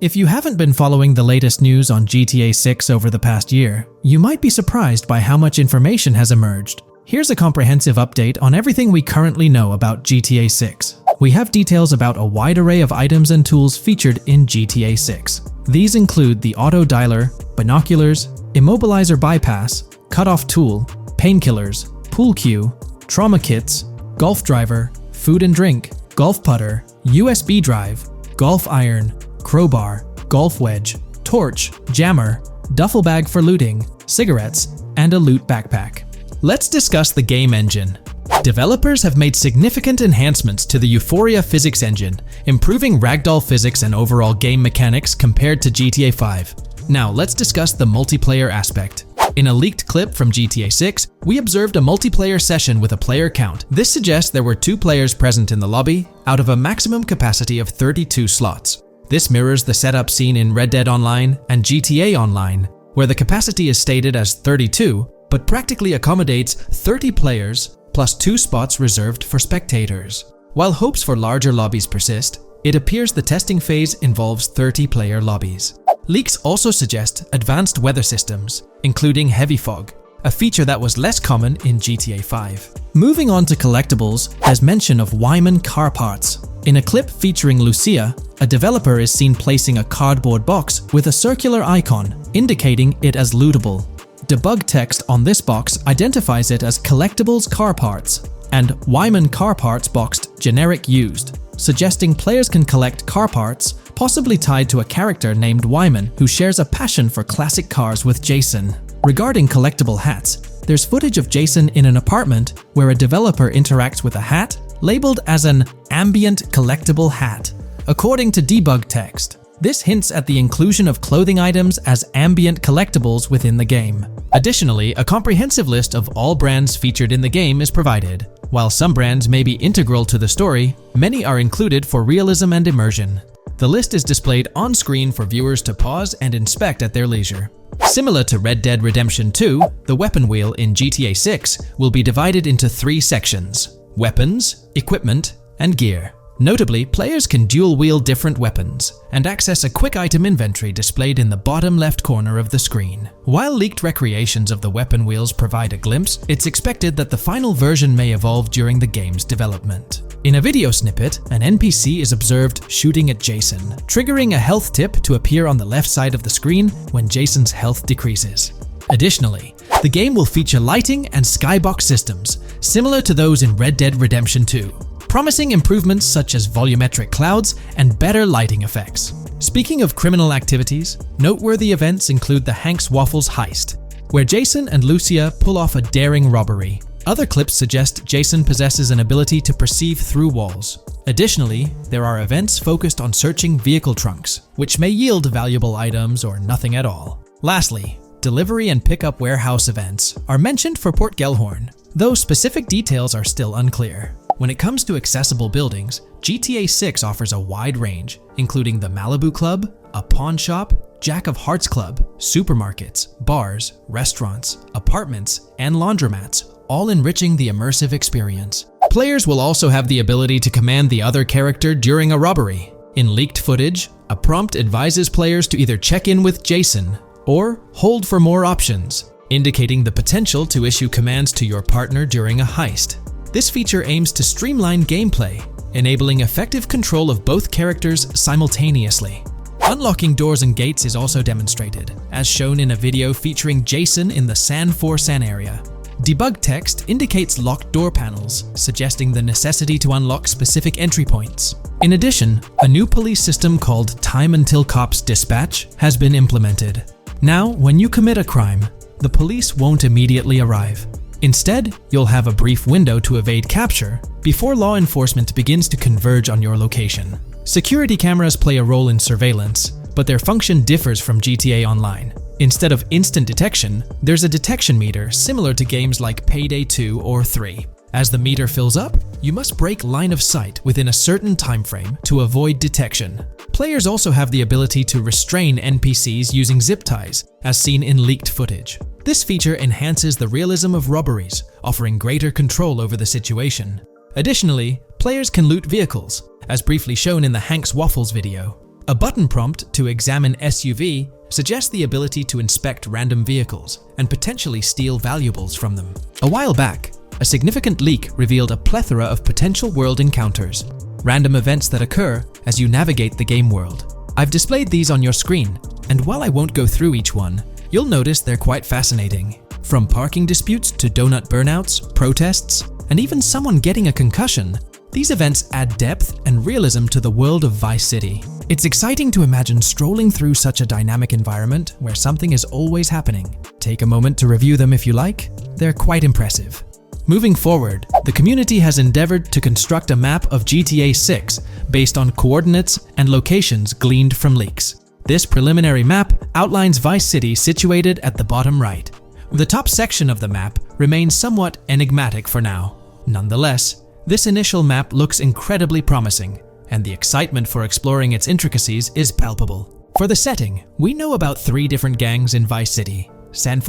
If you haven't been following the latest news on GTA 6 over the past year, you might be surprised by how much information has emerged. Here's a comprehensive update on everything we currently know about GTA 6. We have details about a wide array of items and tools featured in GTA 6. These include the auto dialer, binoculars, immobilizer bypass, cutoff tool, painkillers, pool cue, trauma kits, golf driver, food and drink, golf putter, USB drive, golf iron, crowbar, golf wedge, torch, jammer, duffel bag for looting, cigarettes, and a loot backpack. Let's discuss the game engine. Developers have made significant enhancements to the Euphoria physics engine, improving ragdoll physics and overall game mechanics compared to GTA 5. Now let's discuss the multiplayer aspect. In a leaked clip from GTA 6, we observed a multiplayer session with a player count. This suggests there were 2 players present in the lobby, out of a maximum capacity of 32 slots. This mirrors the setup seen in Red Dead Online and GTA Online, where the capacity is stated as 32, but practically accommodates 30 players plus 2 spots reserved for spectators. While hopes for larger lobbies persist, it appears the testing phase involves 30-player lobbies. Leaks also suggest advanced weather systems, including heavy fog, a feature that was less common in GTA 5. Moving on to collectibles, there's mention of Wyman car parts. In a clip featuring Lucia, a developer is seen placing a cardboard box with a circular icon, indicating it as lootable. Debug text on this box identifies it as Collectibles Car Parts and Wyman Car Parts boxed Generic Used, suggesting players can collect car parts, possibly tied to a character named Wyman who shares a passion for classic cars with Jason. Regarding collectible hats, there's footage of Jason in an apartment where a developer interacts with a hat labeled as an ambient collectible hat. According to debug text, this hints at the inclusion of clothing items as ambient collectibles within the game. Additionally, a comprehensive list of all brands featured in the game is provided. While some brands may be integral to the story, many are included for realism and immersion. The list is displayed on screen for viewers to pause and inspect at their leisure. Similar to Red Dead Redemption 2, the weapon wheel in GTA 6 will be divided into 3 sections: weapons, equipment, and gear. Notably, players can dual-wield different weapons and access a quick item inventory displayed in the bottom left corner of the screen. While leaked recreations of the weapon wheels provide a glimpse, it's expected that the final version may evolve during the game's development. In a video snippet, an NPC is observed shooting at Jason, triggering a health tip to appear on the left side of the screen when Jason's health decreases. Additionally, the game will feature lighting and skybox systems, similar to those in Red Dead Redemption 2. Promising improvements such as volumetric clouds and better lighting effects. Speaking of criminal activities, noteworthy events include the Hank's Waffles heist, where Jason and Lucia pull off a daring robbery. Other clips suggest Jason possesses an ability to perceive through walls. Additionally, there are events focused on searching vehicle trunks, which may yield valuable items or nothing at all. Lastly, delivery and pickup warehouse events are mentioned for Port Gellhorn, though specific details are still unclear. When it comes to accessible buildings, GTA 6 offers a wide range, including the Malibu Club, a pawn shop, Jack of Hearts Club, supermarkets, bars, restaurants, apartments, and laundromats, all enriching the immersive experience. Players will also have the ability to command the other character during a robbery. In leaked footage, a prompt advises players to either check in with Jason or hold for more options, indicating the potential to issue commands to your partner during a heist. This feature aims to streamline gameplay, enabling effective control of both characters simultaneously. Unlocking doors and gates is also demonstrated, as shown in a video featuring Jason in the San Forsan area. Debug text indicates locked door panels, suggesting the necessity to unlock specific entry points. In addition, a new police system called Time Until Cops Dispatch has been implemented. Now, when you commit a crime, the police won't immediately arrive. Instead, you'll have a brief window to evade capture before law enforcement begins to converge on your location. Security cameras play a role in surveillance, but their function differs from GTA Online. Instead of instant detection, there's a detection meter similar to games like Payday 2 or 3. As the meter fills up, you must break line of sight within a certain time frame to avoid detection. Players also have the ability to restrain NPCs using zip ties, as seen in leaked footage. This feature enhances the realism of robberies, offering greater control over the situation. Additionally, players can loot vehicles, as briefly shown in the Hank's Waffles video. A button prompt to examine SUV suggests the ability to inspect random vehicles and potentially steal valuables from them. A while back, a significant leak revealed a plethora of potential world encounters, random events that occur as you navigate the game world. I've displayed these on your screen, and while I won't go through each one, you'll notice they're quite fascinating. From parking disputes to donut burnouts, protests, and even someone getting a concussion, these events add depth and realism to the world of Vice City. It's exciting to imagine strolling through such a dynamic environment where something is always happening. Take a moment to review them if you like. They're quite impressive. Moving forward, the community has endeavored to construct a map of GTA 6 based on coordinates and locations gleaned from leaks. This preliminary map outlines Vice City situated at the bottom right. The top section of the map remains somewhat enigmatic for now. Nonetheless, this initial map looks incredibly promising, and the excitement for exploring its intricacies is palpable. For the setting, we know about 3 different gangs in Vice City: San,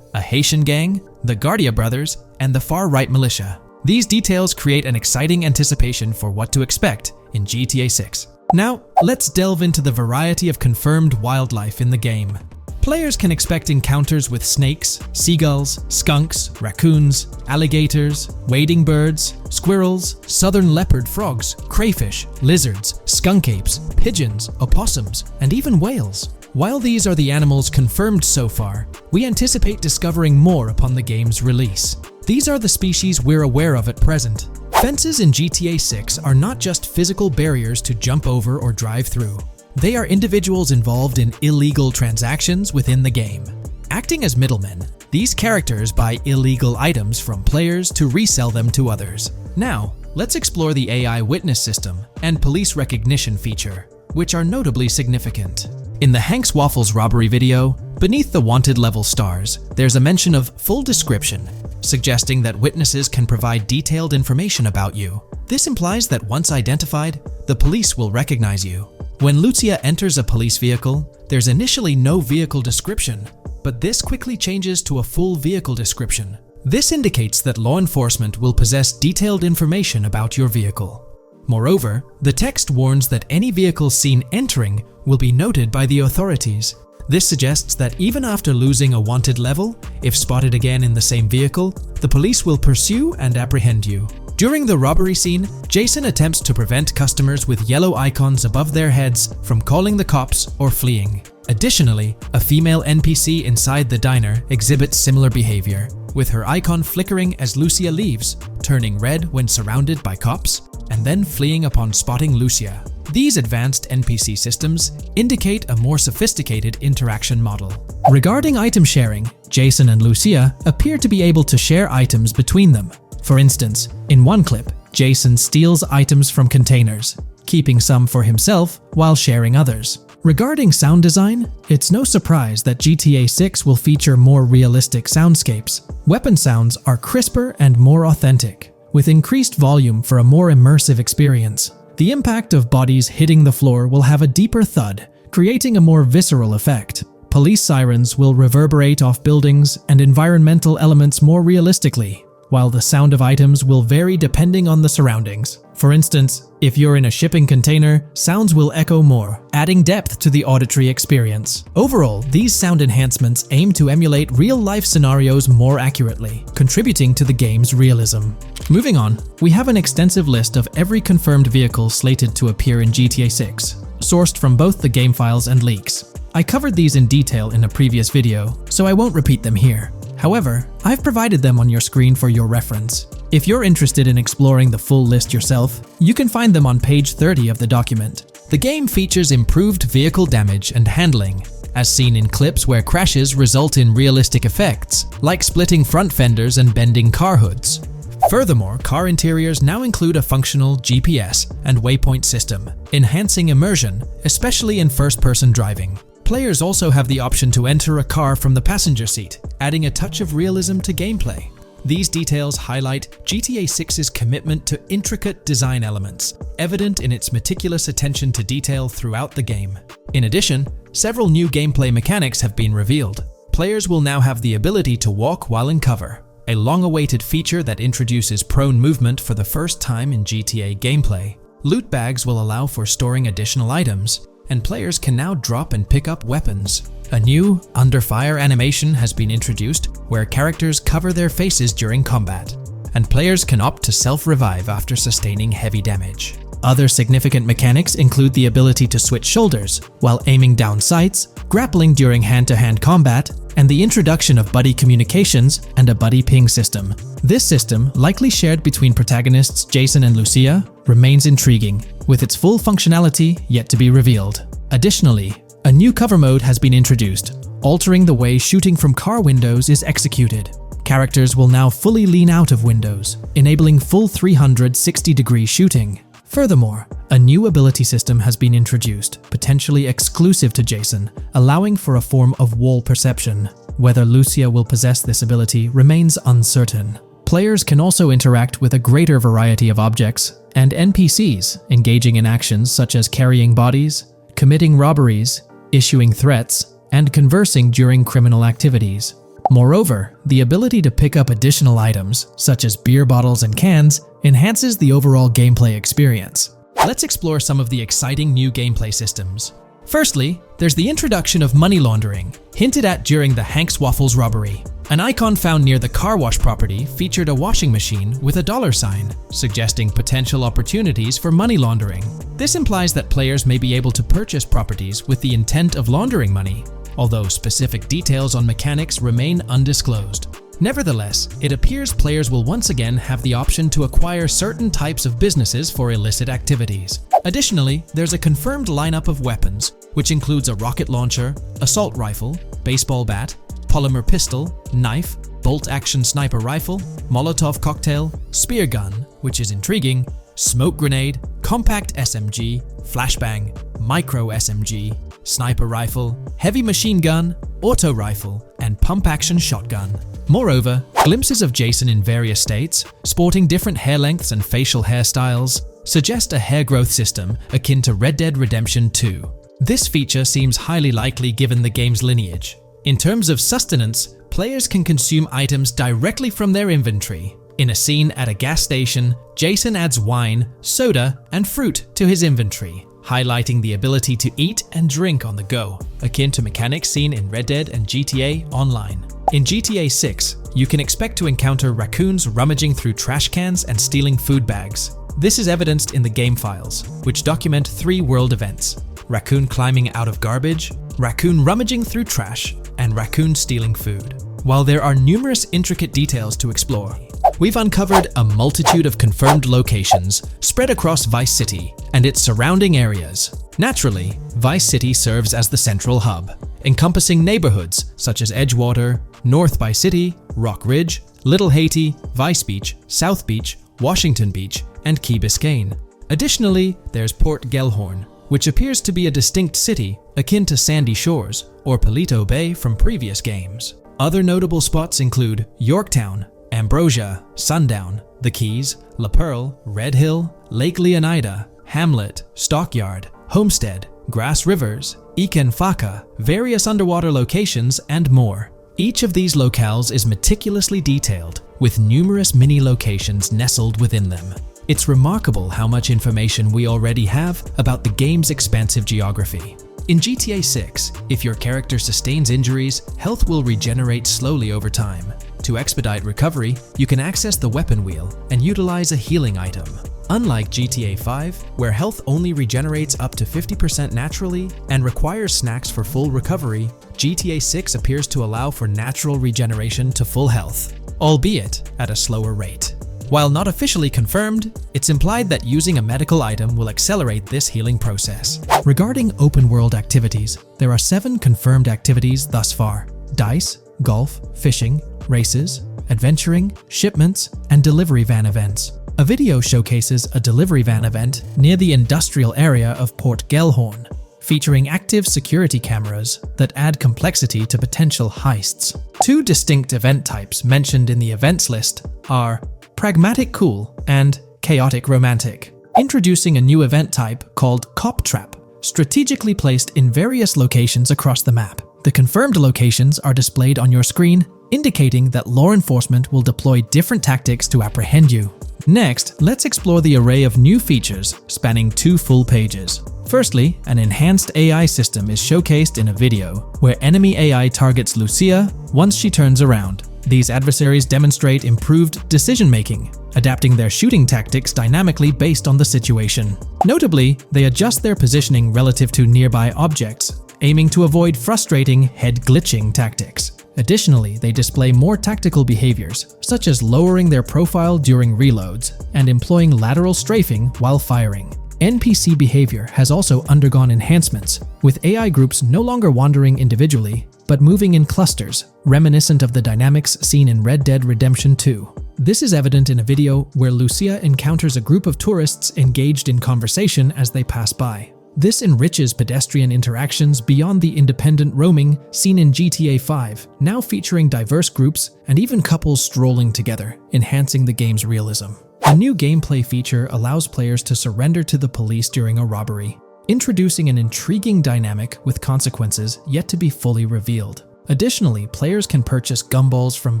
a Haitian gang, the Guardia Brothers, and the far-right militia. These details create an exciting anticipation for what to expect in GTA 6. Now, let's delve into the variety of confirmed wildlife in the game. Players can expect encounters with snakes, seagulls, skunks, raccoons, alligators, wading birds, squirrels, southern leopard frogs, crayfish, lizards, skunk apes, pigeons, opossums, and even whales. While these are the animals confirmed so far, we anticipate discovering more upon the game's release. These are the species we're aware of at present. Fences in GTA 6 are not just physical barriers to jump over or drive through. They are individuals involved in illegal transactions within the game. Acting as middlemen, these characters buy illegal items from players to resell them to others. Now, let's explore the AI witness system and police recognition feature, which are notably significant. In the Hank's Waffles robbery video, beneath the wanted level stars, there's a mention of full description, suggesting that witnesses can provide detailed information about you. This implies that once identified, the police will recognize you. When Lucia enters a police vehicle, there's initially no vehicle description, but this quickly changes to a full vehicle description. This indicates that law enforcement will possess detailed information about your vehicle. Moreover, the text warns that any vehicle seen entering will be noted by the authorities. This suggests that even after losing a wanted level, if spotted again in the same vehicle, the police will pursue and apprehend you. During the robbery scene, Jason attempts to prevent customers with yellow icons above their heads from calling the cops or fleeing. Additionally, a female NPC inside the diner exhibits similar behavior, with her icon flickering as Lucia leaves, turning red when surrounded by cops, and then fleeing upon spotting Lucia. These advanced NPC systems indicate a more sophisticated interaction model. Regarding item sharing, Jason and Lucia appear to be able to share items between them. For instance, in one clip, Jason steals items from containers, keeping some for himself while sharing others. Regarding sound design, it's no surprise that GTA 6 will feature more realistic soundscapes. Weapon sounds are crisper and more authentic, with increased volume for a more immersive experience. The impact of bodies hitting the floor will have a deeper thud, creating a more visceral effect. Police sirens will reverberate off buildings and environmental elements more realistically, while the sound of items will vary depending on the surroundings. For instance, if you're in a shipping container, sounds will echo more, adding depth to the auditory experience. Overall, these sound enhancements aim to emulate real-life scenarios more accurately, contributing to the game's realism. Moving on, we have an extensive list of every confirmed vehicle slated to appear in GTA 6, sourced from both the game files and leaks. I covered these in detail in a previous video, so I won't repeat them here. However, I've provided them on your screen for your reference. If you're interested in exploring the full list yourself, you can find them on page 30 of the document. The game features improved vehicle damage and handling, as seen in clips where crashes result in realistic effects, like splitting front fenders and bending car hoods. Furthermore, car interiors now include a functional GPS and waypoint system, enhancing immersion, especially in first-person driving. Players also have the option to enter a car from the passenger seat, adding a touch of realism to gameplay. These details highlight GTA 6's commitment to intricate design elements, evident in its meticulous attention to detail throughout the game. In addition, several new gameplay mechanics have been revealed. Players will now have the ability to walk while in cover, a long-awaited feature that introduces prone movement for the first time in GTA gameplay. Loot bags will allow for storing additional items, and players can now drop and pick up weapons. A new under fire animation has been introduced where characters cover their faces during combat, and players can opt to self-revive after sustaining heavy damage. Other significant mechanics include the ability to switch shoulders while aiming down sights, grappling during hand-to-hand combat, and the introduction of buddy communications and a buddy ping system. This system, likely shared between protagonists Jason and Lucia, remains intriguing, with its full functionality yet to be revealed. Additionally, a new cover mode has been introduced, altering the way shooting from car windows is executed. Characters will now fully lean out of windows, enabling full 360-degree shooting. Furthermore, a new ability system has been introduced, potentially exclusive to Jason, allowing for a form of wall perception. Whether Lucia will possess this ability remains uncertain. Players can also interact with a greater variety of objects and NPCs, engaging in actions such as carrying bodies, committing robberies, issuing threats, and conversing during criminal activities. Moreover, the ability to pick up additional items, such as beer bottles and cans, enhances the overall gameplay experience. Let's explore some of the exciting new gameplay systems. Firstly, there's the introduction of money laundering, hinted at during the Hank's Waffles robbery. An icon found near the car wash property featured a washing machine with a dollar sign, suggesting potential opportunities for money laundering. This implies that players may be able to purchase properties with the intent of laundering money, although specific details on mechanics remain undisclosed. Nevertheless, it appears players will once again have the option to acquire certain types of businesses for illicit activities. Additionally, there's a confirmed lineup of weapons, which includes a rocket launcher, assault rifle, baseball bat, polymer pistol, knife, bolt-action sniper rifle, Molotov cocktail, spear gun, which is intriguing, smoke grenade, compact SMG, flashbang, micro SMG, sniper rifle, heavy machine gun, auto rifle, and pump-action shotgun. Moreover, glimpses of Jason in various states, sporting different hair lengths and facial hairstyles, suggest a hair growth system akin to Red Dead Redemption 2. This feature seems highly likely given the game's lineage. In terms of sustenance, players can consume items directly from their inventory. In a scene at a gas station, Jason adds wine, soda, and fruit to his inventory, highlighting the ability to eat and drink on the go, akin to mechanics seen in Red Dead and GTA Online. In GTA 6, you can expect to encounter raccoons rummaging through trash cans and stealing food bags. This is evidenced in the game files, which document 3 world events: raccoon climbing out of garbage, raccoon rummaging through trash, and raccoon stealing food. While there are numerous intricate details to explore, we've uncovered a multitude of confirmed locations spread across Vice City and its surrounding areas. Naturally, Vice City serves as the central hub, encompassing neighborhoods such as Edgewater, North Vice City, Rock Ridge, Little Haiti, Vice Beach, South Beach, Washington Beach, and Key Biscayne. Additionally, there's Port Gellhorn, which appears to be a distinct city akin to Sandy Shores or Palito Bay from previous games. Other notable spots include Yorktown, Ambrosia, Sundown, The Keys, La Pearl, Red Hill, Lake Leonida, Hamlet, Stockyard, Homestead, Grass Rivers, Ikenfaka, various underwater locations, and more. Each of these locales is meticulously detailed, with numerous mini-locations nestled within them. It's remarkable how much information we already have about the game's expansive geography. In GTA 6, if your character sustains injuries, health will regenerate slowly over time. To expedite recovery, you can access the weapon wheel and utilize a healing item. Unlike GTA 5, where health only regenerates up to 50% naturally and requires snacks for full recovery, GTA 6 appears to allow for natural regeneration to full health, albeit at a slower rate. While not officially confirmed, it's implied that using a medical item will accelerate this healing process. Regarding open-world activities, there are 7 confirmed activities thus far: dice, golf, fishing, races, adventuring, shipments, and delivery van events. A video showcases a delivery van event near the industrial area of Port Gellhorn, featuring active security cameras that add complexity to potential heists. 2 distinct event types mentioned in the events list are Pragmatic Cool and Chaotic Romantic, introducing a new event type called Cop Trap, strategically placed in various locations across the map. The confirmed locations are displayed on your screen, indicating that law enforcement will deploy different tactics to apprehend you. Next, let's explore the array of new features spanning 2 full pages. Firstly, an enhanced AI system is showcased in a video, where enemy AI targets Lucia once she turns around. These adversaries demonstrate improved decision-making, adapting their shooting tactics dynamically based on the situation. Notably, they adjust their positioning relative to nearby objects, aiming to avoid frustrating head-glitching tactics. Additionally, they display more tactical behaviors, such as lowering their profile during reloads and employing lateral strafing while firing. NPC behavior has also undergone enhancements, with AI groups no longer wandering individually, but moving in clusters, reminiscent of the dynamics seen in Red Dead Redemption 2. This is evident in a video where Lucia encounters a group of tourists engaged in conversation as they pass by. This enriches pedestrian interactions beyond the independent roaming seen in GTA 5, now featuring diverse groups and even couples strolling together, enhancing the game's realism. A new gameplay feature allows players to surrender to the police during a robbery, introducing an intriguing dynamic with consequences yet to be fully revealed. Additionally, players can purchase gumballs from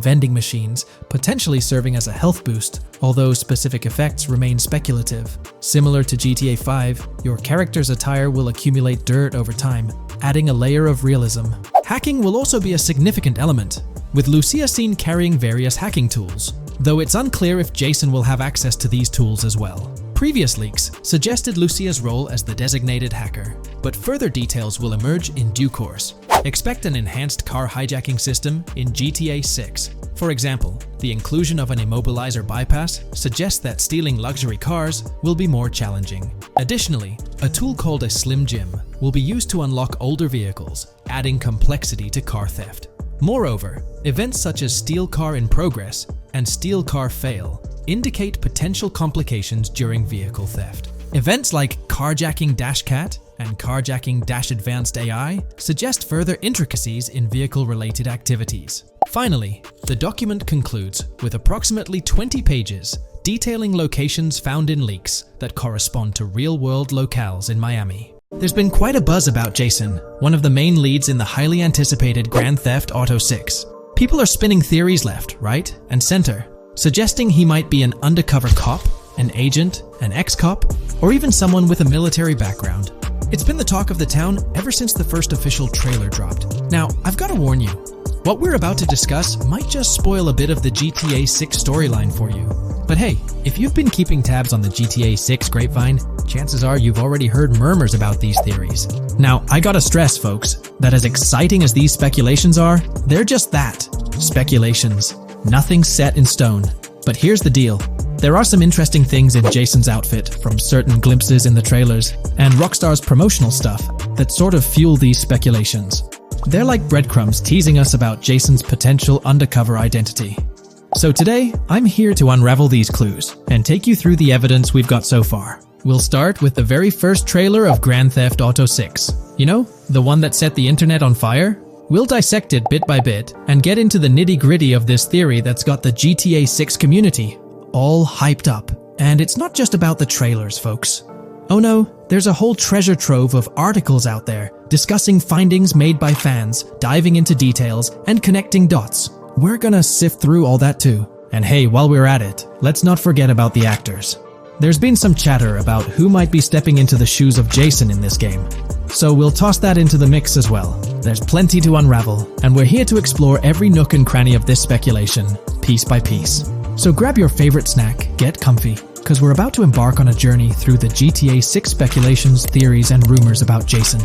vending machines, potentially serving as a health boost, although specific effects remain speculative. Similar to GTA 5, your character's attire will accumulate dirt over time, adding a layer of realism. Hacking will also be a significant element, with Lucia seen carrying various hacking tools, though it's unclear if Jason will have access to these tools as well. Previous leaks suggested Lucia's role as the designated hacker, but further details will emerge in due course. Expect an enhanced car hijacking system in GTA 6. For example, the inclusion of an immobilizer bypass suggests that stealing luxury cars will be more challenging. Additionally, a tool called a Slim Jim will be used to unlock older vehicles, adding complexity to car theft. Moreover, events such as Steal Car in Progress and Steal Car Fail indicate potential complications during vehicle theft. Events like Carjacking Cat and Carjacking Advanced AI suggest further intricacies in vehicle-related activities. Finally, the document concludes with approximately 20 pages detailing locations found in leaks that correspond to real-world locales in Miami. There's been quite a buzz about Jason, one of the main leads in the highly anticipated Grand Theft Auto 6. People are spinning theories left, right, and center, suggesting he might be an undercover cop, an agent, an ex-cop, or even someone with a military background. It's been the talk of the town ever since the first official trailer dropped. Now, I've got to warn you, what we're about to discuss might just spoil a bit of the GTA 6 storyline for you. But hey, if you've been keeping tabs on the GTA 6 grapevine, chances are you've already heard murmurs about these theories. Now, I gotta stress, folks, that as exciting as these speculations are, they're just that, speculations. Nothing set in stone. But here's the deal. There are some interesting things in Jason's outfit from certain glimpses in the trailers and Rockstar's promotional stuff that sort of fuel these speculations. They're like breadcrumbs teasing us about Jason's potential undercover identity. So today, I'm here to unravel these clues and take you through the evidence we've got so far. We'll start with the very first trailer of Grand Theft Auto 6. You know, the one that set the internet on fire? We'll dissect it bit by bit and get into the nitty-gritty of this theory that's got the GTA 6 community all hyped up. And it's not just about the trailers, folks. Oh no, there's a whole treasure trove of articles out there discussing findings made by fans, diving into details, and connecting dots. We're gonna sift through all that too. And hey, while we're at it, let's not forget about the actors. There's been some chatter about who might be stepping into the shoes of Jason in this game. So we'll toss that into the mix as well. There's plenty to unravel, and we're here to explore every nook and cranny of this speculation, piece by piece. So grab your favorite snack, get comfy, because we're about to embark on a journey through the GTA 6 speculations, theories, and rumors about Jason.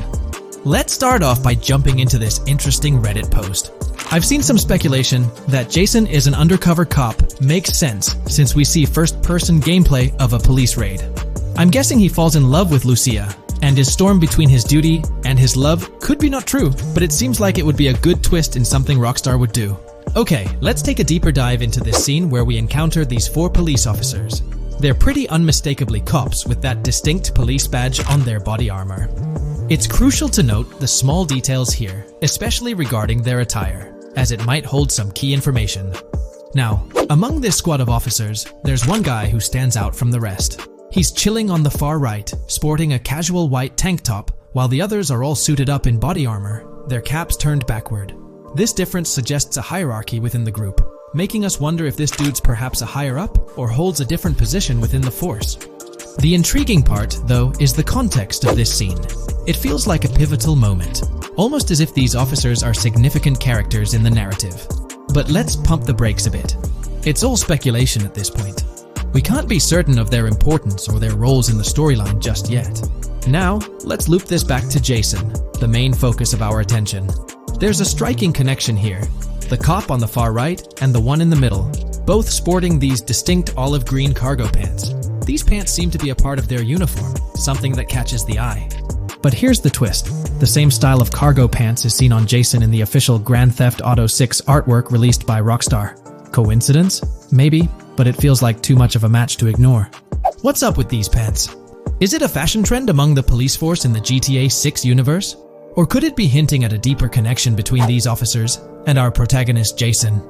Let's start off by jumping into this interesting Reddit post. I've seen some speculation that Jason is an undercover cop makes sense since we see first-person gameplay of a police raid. I'm guessing he falls in love with Lucia, and his storm between his duty and his love could be not true, but it seems like it would be a good twist in something Rockstar would do. Okay, let's take a deeper dive into this scene where we encounter these 4 police officers. They're pretty unmistakably cops with that distinct police badge on their body armor. It's crucial to note the small details here, especially regarding their attire, as it might hold some key information. Now, among this squad of officers, there's one guy who stands out from the rest. He's chilling on the far right, sporting a casual white tank top, while the others are all suited up in body armor, their caps turned backward. This difference suggests a hierarchy within the group. making us wonder if this dude's perhaps a higher up or holds a different position within the force. The intriguing part, though, is the context of this scene. It feels like a pivotal moment, almost as if these officers are significant characters in the narrative. But let's pump the brakes a bit. It's all speculation at this point. We can't be certain of their importance or their roles in the storyline just yet. Now, let's loop this back to Jason, the main focus of our attention. There's a striking connection here. The cop on the far right and the one in the middle, both sporting these distinct olive green cargo pants. These pants seem to be a part of their uniform, something that catches the eye. But here's the twist. The same style of cargo pants is seen on Jason in the official Grand Theft Auto 6 artwork released by Rockstar. Coincidence? Maybe, but it feels like too much of a match to ignore. What's up with these pants? Is it a fashion trend among the police force in the GTA 6 universe? Or could it be hinting at a deeper connection between these officers and our protagonist Jason?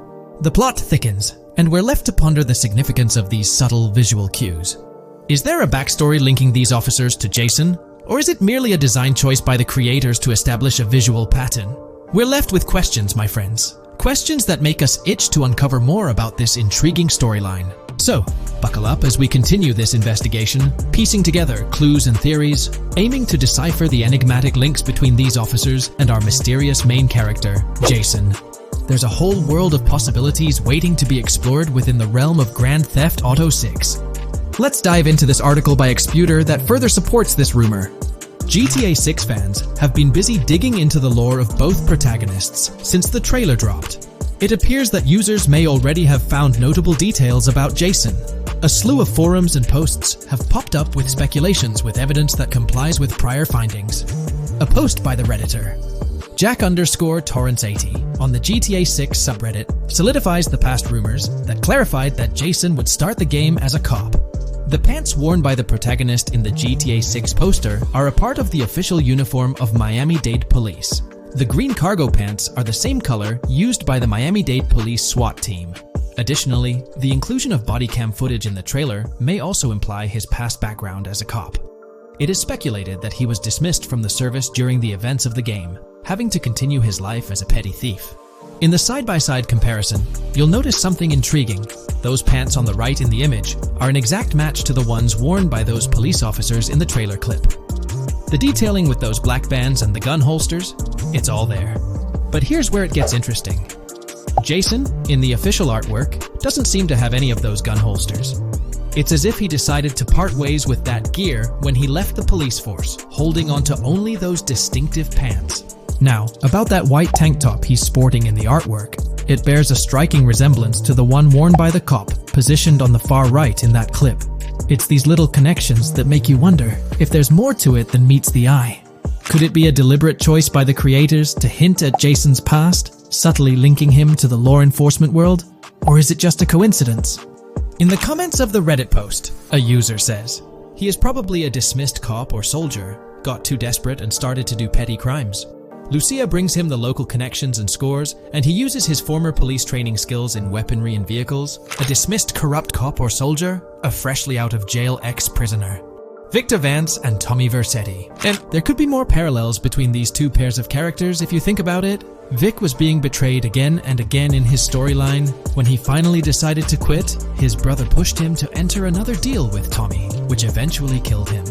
The plot thickens, and we're left to ponder the significance of these subtle visual cues. Is there a backstory linking these officers to Jason? Or is it merely a design choice by the creators to establish a visual pattern? We're left with questions, my friends. Questions that make us itch to uncover more about this intriguing storyline. So, buckle up as we continue this investigation, piecing together clues and theories, aiming to decipher the enigmatic links between these officers and our mysterious main character, Jason. There's a whole world of possibilities waiting to be explored within the realm of Grand Theft Auto 6. Let's dive into this article by Exputer that further supports this rumor. GTA 6 fans have been busy digging into the lore of both protagonists since the trailer dropped. It appears that users may already have found notable details about Jason. A slew of forums and posts have popped up with speculations with evidence that complies with prior findings. A post by the Redditor, Jack_Torrance80, on the GTA 6 subreddit solidifies the past rumors that clarified that Jason would start the game as a cop. The pants worn by the protagonist in the GTA 6 poster are a part of the official uniform of Miami-Dade Police. The green cargo pants are the same color used by the Miami-Dade Police SWAT team. Additionally, the inclusion of body cam footage in the trailer may also imply his past background as a cop. It is speculated that he was dismissed from the service during the events of the game, having to continue his life as a petty thief. In the side-by-side comparison, you'll notice something intriguing. Those pants on the right in the image are an exact match to the ones worn by those police officers in the trailer clip. The detailing with those black bands and the gun holsters, it's all there. But here's where it gets interesting. Jason, in the official artwork, doesn't seem to have any of those gun holsters. It's as if he decided to part ways with that gear when he left the police force, holding onto only those distinctive pants. Now, about that white tank top he's sporting in the artwork, it bears a striking resemblance to the one worn by the cop, positioned on the far right in that clip. It's these little connections that make you wonder if there's more to it than meets the eye. Could it be a deliberate choice by the creators to hint at Jason's past, subtly linking him to the law enforcement world? Or is it just a coincidence? In the comments of the Reddit post, a user says, he is probably a dismissed cop or soldier, got too desperate and started to do petty crimes. Lucia brings him the local connections and scores, and he uses his former police training skills in weaponry and vehicles. A dismissed corrupt cop or soldier, a freshly out of jail ex-prisoner. Victor Vance and Tommy Vercetti. And there could be more parallels between these two pairs of characters if you think about it. Vic was being betrayed again and again in his storyline. When he finally decided to quit, his brother pushed him to enter another deal with Tommy, which eventually killed him.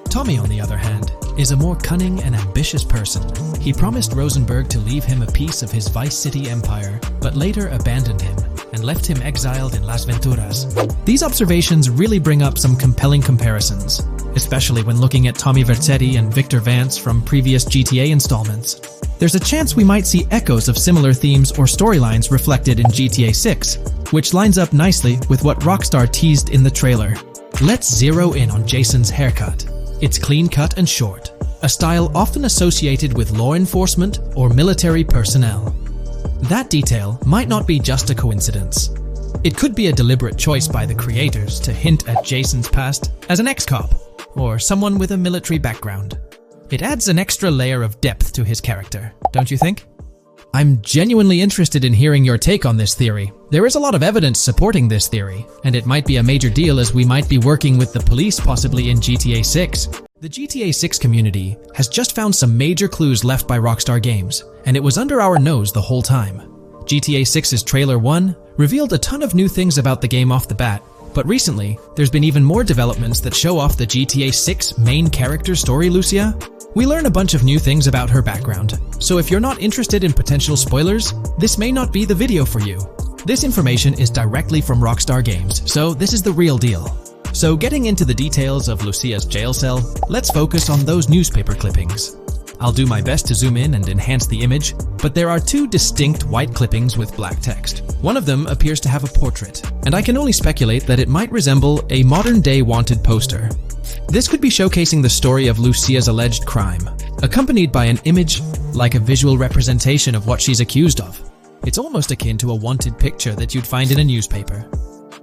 Tommy, on the other hand, is a more cunning and ambitious person. He promised Rosenberg to leave him a piece of his Vice City empire, but later abandoned him and left him exiled in Las Venturas. These observations really bring up some compelling comparisons, especially when looking at Tommy Vercetti and Victor Vance from previous GTA installments. There's a chance we might see echoes of similar themes or storylines reflected in GTA 6, which lines up nicely with what Rockstar teased in the trailer. Let's zero in on Jason's haircut. It's clean cut and short, a style often associated with law enforcement or military personnel. That detail might not be just a coincidence. It could be a deliberate choice by the creators to hint at Jason's past as an ex-cop or someone with a military background. It adds an extra layer of depth to his character, don't you think? I'm genuinely interested in hearing your take on this theory. There is a lot of evidence supporting this theory, and it might be a major deal as we might be working with the police possibly in GTA 6. The GTA 6 community has just found some major clues left by Rockstar Games, and it was under our nose the whole time. GTA 6's Trailer 1 revealed a ton of new things about the game off the bat, but recently, there's been even more developments that show off the GTA 6 main character story, Lucia. We learn a bunch of new things about her background, so if you're not interested in potential spoilers, this may not be the video for you. This information is directly from Rockstar Games, so this is the real deal. So getting into the details of Lucia's jail cell, let's focus on those newspaper clippings. I'll do my best to zoom in and enhance the image, but there are two distinct white clippings with black text. One of them appears to have a portrait, and I can only speculate that it might resemble a modern-day wanted poster. This could be showcasing the story of Lucia's alleged crime, accompanied by an image like a visual representation of what she's accused of. It's almost akin to a wanted picture that you'd find in a newspaper.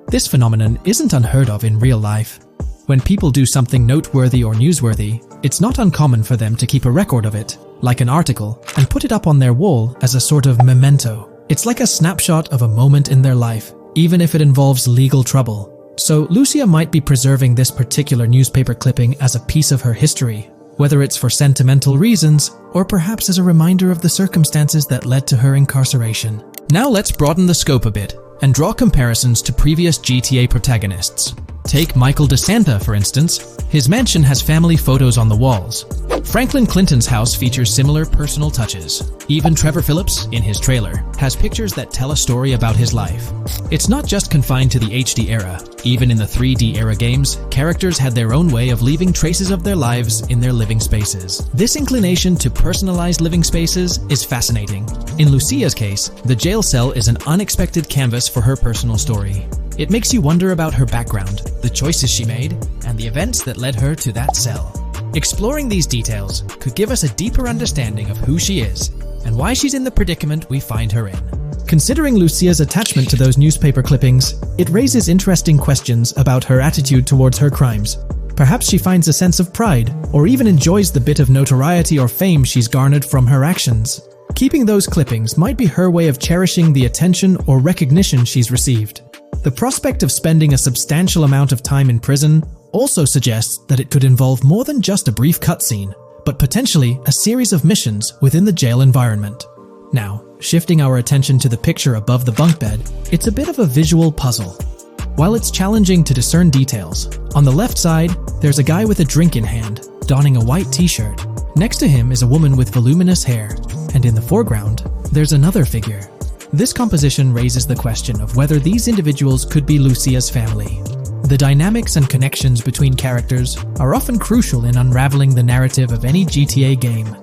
This phenomenon isn't unheard of in real life. When people do something noteworthy or newsworthy, it's not uncommon for them to keep a record of it, like an article, and put it up on their wall as a sort of memento. It's like a snapshot of a moment in their life, even if it involves legal trouble. So Lucia might be preserving this particular newspaper clipping as a piece of her history, whether it's for sentimental reasons or perhaps as a reminder of the circumstances that led to her incarceration. Now let's broaden the scope a bit and draw comparisons to previous GTA protagonists. Take Michael DeSanta, for instance. His mansion has family photos on the walls. Franklin Clinton's house features similar personal touches. Even Trevor Phillips, in his trailer, has pictures that tell a story about his life. It's not just confined to the HD era. Even in the 3D era games, characters had their own way of leaving traces of their lives in their living spaces. This inclination to personalized living spaces is fascinating. In Lucia's case, the jail cell is an unexpected canvas for her personal story. It makes you wonder about her background, the choices she made, and the events that led her to that cell. Exploring these details could give us a deeper understanding of who she is and why she's in the predicament we find her in. Considering Lucia's attachment to those newspaper clippings, it raises interesting questions about her attitude towards her crimes. Perhaps she finds a sense of pride, or even enjoys the bit of notoriety or fame she's garnered from her actions. Keeping those clippings might be her way of cherishing the attention or recognition she's received. The prospect of spending a substantial amount of time in prison also suggests that it could involve more than just a brief cutscene, but potentially a series of missions within the jail environment. Now, shifting our attention to the picture above the bunk bed, it's a bit of a visual puzzle. While it's challenging to discern details, on the left side, there's a guy with a drink in hand, donning a white t-shirt. Next to him is a woman with voluminous hair, and in the foreground, there's another figure. This composition raises the question of whether these individuals could be Lucia's family. The dynamics and connections between characters are often crucial in unraveling the narrative of any GTA game.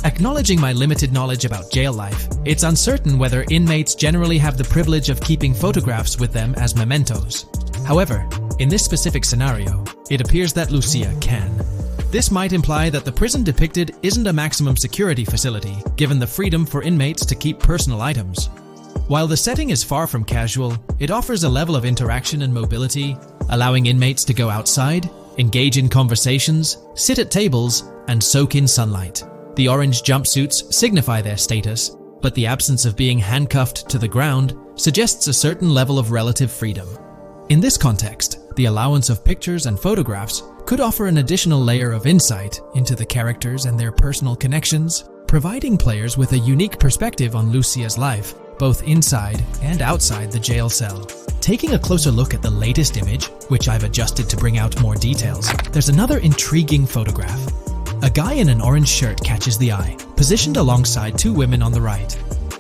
Acknowledging my limited knowledge about jail life, it's uncertain whether inmates generally have the privilege of keeping photographs with them as mementos. However, in this specific scenario, it appears that Lucia can. This might imply that the prison depicted isn't a maximum security facility, given the freedom for inmates to keep personal items. While the setting is far from casual, it offers a level of interaction and mobility, allowing inmates to go outside, engage in conversations, sit at tables, and soak in sunlight. The orange jumpsuits signify their status, but the absence of being handcuffed to the ground suggests a certain level of relative freedom. In this context, the allowance of pictures and photographs could offer an additional layer of insight into the characters and their personal connections, providing players with a unique perspective on Lucia's life, both inside and outside the jail cell. Taking a closer look at the latest image, which I've adjusted to bring out more details, there's another intriguing photograph. A guy in an orange shirt catches the eye, positioned alongside two women on the right.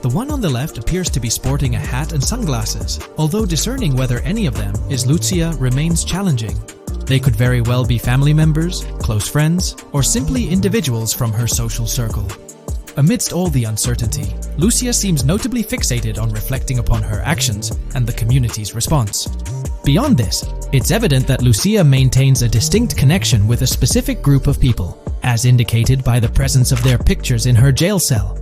The one on the left appears to be sporting a hat and sunglasses, although discerning whether any of them is Lucia remains challenging. They could very well be family members, close friends, or simply individuals from her social circle. Amidst all the uncertainty, Lucia seems notably fixated on reflecting upon her actions and the community's response. Beyond this, it's evident that Lucia maintains a distinct connection with a specific group of people, as indicated by the presence of their pictures in her jail cell.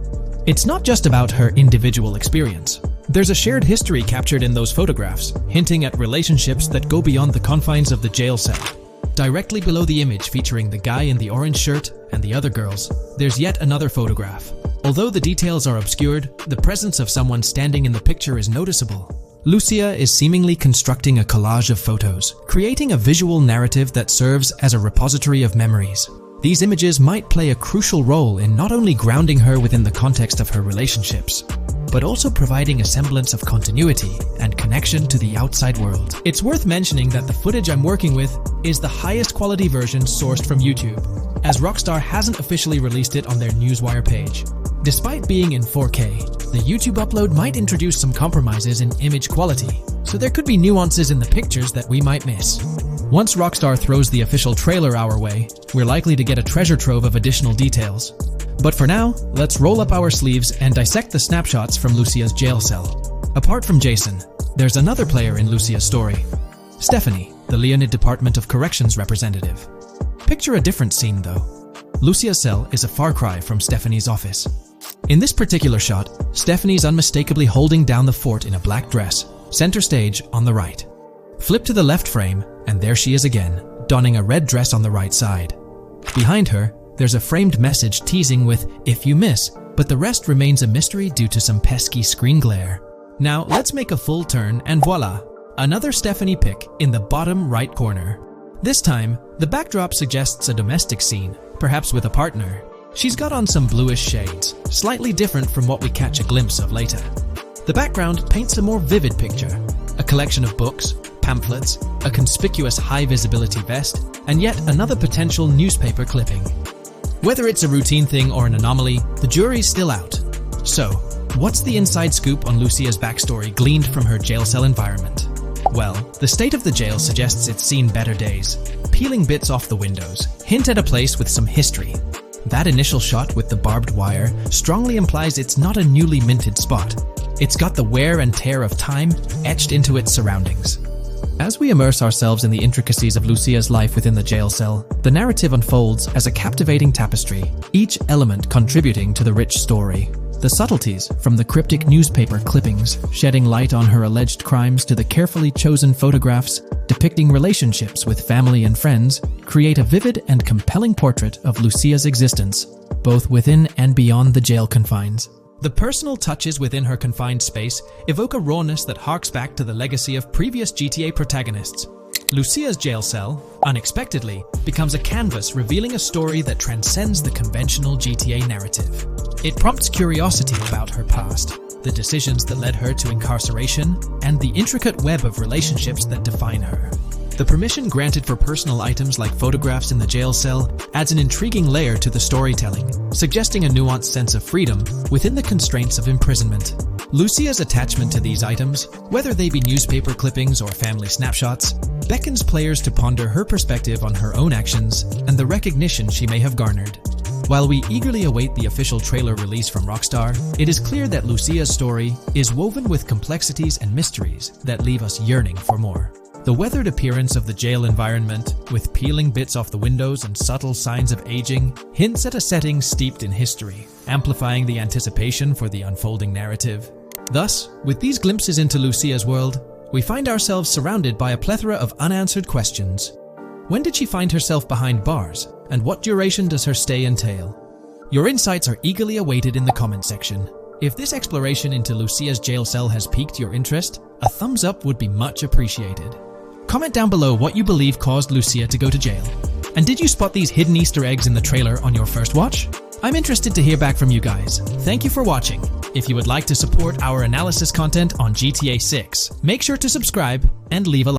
It's not just about her individual experience. There's a shared history captured in those photographs, hinting at relationships that go beyond the confines of the jail cell. Directly below the image featuring the guy in the orange shirt and the other girls, there's yet another photograph. Although the details are obscured, the presence of someone standing in the picture is noticeable. Lucia is seemingly constructing a collage of photos, creating a visual narrative that serves as a repository of memories. These images might play a crucial role in not only grounding her within the context of her relationships, but also providing a semblance of continuity and connection to the outside world. It's worth mentioning that the footage I'm working with is the highest quality version sourced from YouTube, as Rockstar hasn't officially released it on their Newswire page. Despite being in 4K, the YouTube upload might introduce some compromises in image quality, so there could be nuances in the pictures that we might miss. Once Rockstar throws the official trailer our way, we're likely to get a treasure trove of additional details. But for now, let's roll up our sleeves and dissect the snapshots from Lucia's jail cell. Apart from Jason, there's another player in Lucia's story, Stephanie, the Leonid Department of Corrections representative. Picture a different scene though. Lucia's cell is a far cry from Stephanie's office. In this particular shot, Stephanie's unmistakably holding down the fort in a black dress, center stage on the right. Flip to the left frame, and there she is again, donning a red dress on the right side. Behind her, there's a framed message teasing with "if you miss," but the rest remains a mystery due to some pesky screen glare. Now let's make a full turn and voila! Another Stephanie pic in the bottom right corner. This time, the backdrop suggests a domestic scene, perhaps with a partner. She's got on some bluish shades, slightly different from what we catch a glimpse of later. The background paints a more vivid picture, a collection of books, pamphlets, a conspicuous high-visibility vest, and yet another potential newspaper clipping. Whether it's a routine thing or an anomaly, the jury's still out. So, what's the inside scoop on Lucia's backstory gleaned from her jail cell environment? Well, the state of the jail suggests it's seen better days. Peeling bits off the windows hint at a place with some history. That initial shot with the barbed wire strongly implies it's not a newly minted spot. It's got the wear and tear of time etched into its surroundings. As we immerse ourselves in the intricacies of Lucia's life within the jail cell, the narrative unfolds as a captivating tapestry, each element contributing to the rich story. The subtleties, from the cryptic newspaper clippings shedding light on her alleged crimes to the carefully chosen photographs depicting relationships with family and friends, create a vivid and compelling portrait of Lucia's existence, both within and beyond the jail confines. The personal touches within her confined space evoke a rawness that harks back to the legacy of previous GTA protagonists. Lucia's jail cell, unexpectedly, becomes a canvas revealing a story that transcends the conventional GTA narrative. It prompts curiosity about her past, the decisions that led her to incarceration, and the intricate web of relationships that define her. The permission granted for personal items like photographs in the jail cell adds an intriguing layer to the storytelling, suggesting a nuanced sense of freedom within the constraints of imprisonment. Lucia's attachment to these items, whether they be newspaper clippings or family snapshots, beckons players to ponder her perspective on her own actions and the recognition she may have garnered. While we eagerly await the official trailer release from Rockstar, it is clear that Lucia's story is woven with complexities and mysteries that leave us yearning for more. The weathered appearance of the jail environment, with peeling bits off the windows and subtle signs of aging, hints at a setting steeped in history, amplifying the anticipation for the unfolding narrative. Thus, with these glimpses into Lucia's world, we find ourselves surrounded by a plethora of unanswered questions. When did she find herself behind bars, and what duration does her stay entail? Your insights are eagerly awaited in the comment section. If this exploration into Lucia's jail cell has piqued your interest, a thumbs up would be much appreciated. Comment down below what you believe caused Lucia to go to jail. And did you spot these hidden Easter eggs in the trailer on your first watch? I'm interested to hear back from you guys. Thank you for watching. If you would like to support our analysis content on GTA 6, make sure to subscribe and leave a like.